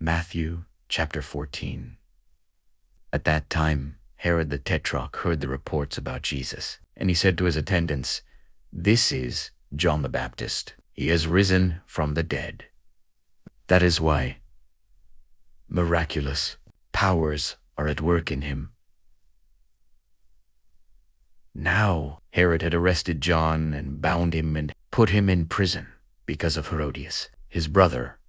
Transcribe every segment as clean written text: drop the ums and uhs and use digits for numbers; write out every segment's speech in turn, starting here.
Matthew chapter 14. At that time, Herod the tetrarch heard the reports about Jesus, and he said to his attendants, "This is John the Baptist. He has risen from the dead. That is why miraculous powers are at work in him." Now Herod had arrested John and bound him and put him in prison because of Herodias, his brother,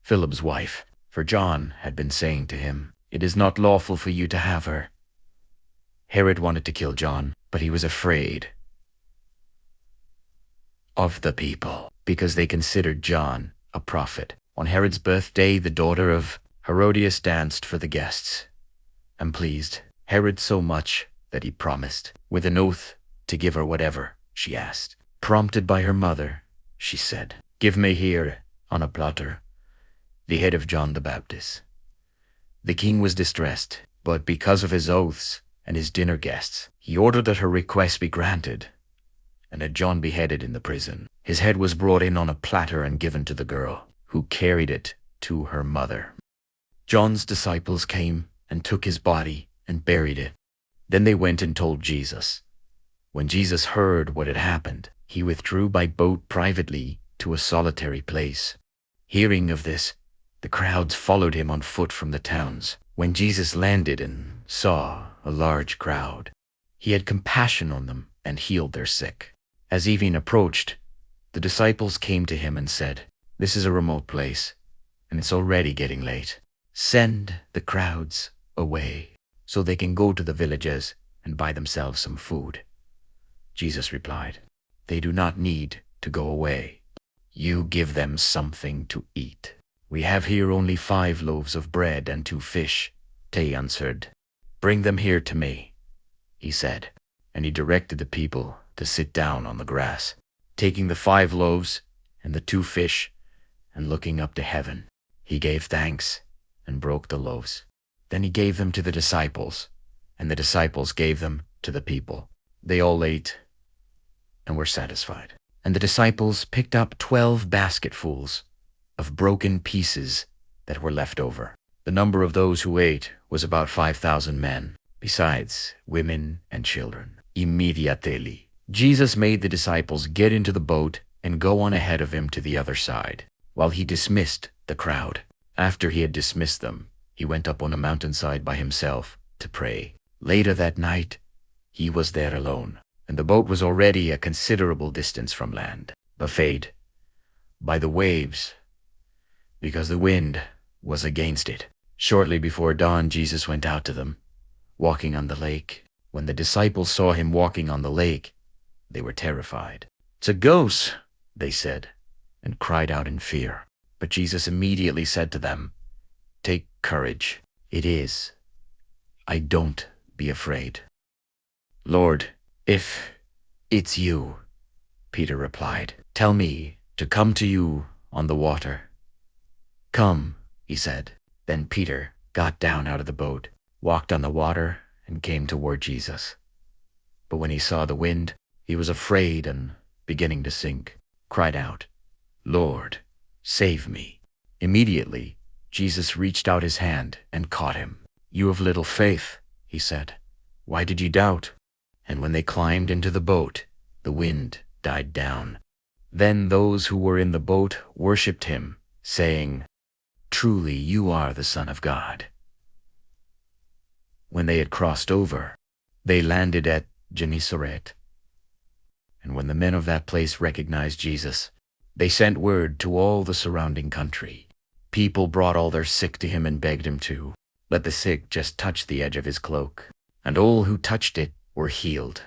Philip's wife. For John had been saying to him, "It is not lawful for you to have her." Herod wanted to kill John, but he was afraid of the people because they considered John a prophet. On Herod's birthday, the daughter of Herodias danced for the guests and pleased Herod so much that he promised, with an oath, to give her whatever she asked. Prompted by her mother, she said, "Give me here, on a platter, the head of John the Baptist." The king was distressed, but because of his oaths and his dinner guests, he ordered that her request be granted, and had John beheaded in the prison. His head was brought in on a platter and given to the girl, who carried it to her mother. John's disciples came and took his body and buried it. Then they went and told Jesus. When Jesus heard what had happened, he withdrew by boat privately to a solitary place. Hearing of this, the crowds followed him on foot from the towns. When Jesus landed and saw a large crowd, he had compassion on them and healed their sick. As evening approached, the disciples came to him and said, "This is a remote place, and it's already getting late. Send the crowds away so they can go to the villages and buy themselves some food." Jesus replied, "They do not need to go away. You give them something to eat." "We have here only 5 loaves of bread and 2 fish," they answered. "Bring them here to me," he said, and he directed the people to sit down on the grass. Taking the 5 loaves and the 2 fish, and looking up to heaven, he gave thanks and broke the loaves. Then he gave them to the disciples, and the disciples gave them to the people. They all ate and were satisfied. And the disciples picked up 12 basketfuls of broken pieces that were left over. The number of those who ate was about 5,000 men, besides women and children. Immediately, Jesus made the disciples get into the boat and go on ahead of him to the other side, while he dismissed the crowd. After he had dismissed them, he went up on a mountainside by himself to pray. Later that night, he was there alone, and the boat was already a considerable distance from land, buffeted by the waves, because the wind was against it. Shortly before dawn, Jesus went out to them, walking on the lake. When the disciples saw him walking on the lake, they were terrified. "It's a ghost," they said, and cried out in fear. But Jesus immediately said to them, "Take courage. It is. Don't be afraid." "Lord, if it's you," Peter replied, "tell me to come to you on the water." "Come," he said. Then Peter got down out of the boat, walked on the water, and came toward Jesus. But when he saw the wind, he was afraid and, beginning to sink, cried out, "Lord, save me." Immediately, Jesus reached out his hand and caught him. "You have little faith," he said. "Why did you doubt?" And when they climbed into the boat, the wind died down. Then those who were in the boat worshipped him, saying, "Truly you are the Son of God." When they had crossed over, they landed at Gennesaret. And when the men of that place recognized Jesus, they sent word to all the surrounding country. People brought all their sick to him and begged him to let the sick just touch the edge of his cloak, and all who touched it were healed.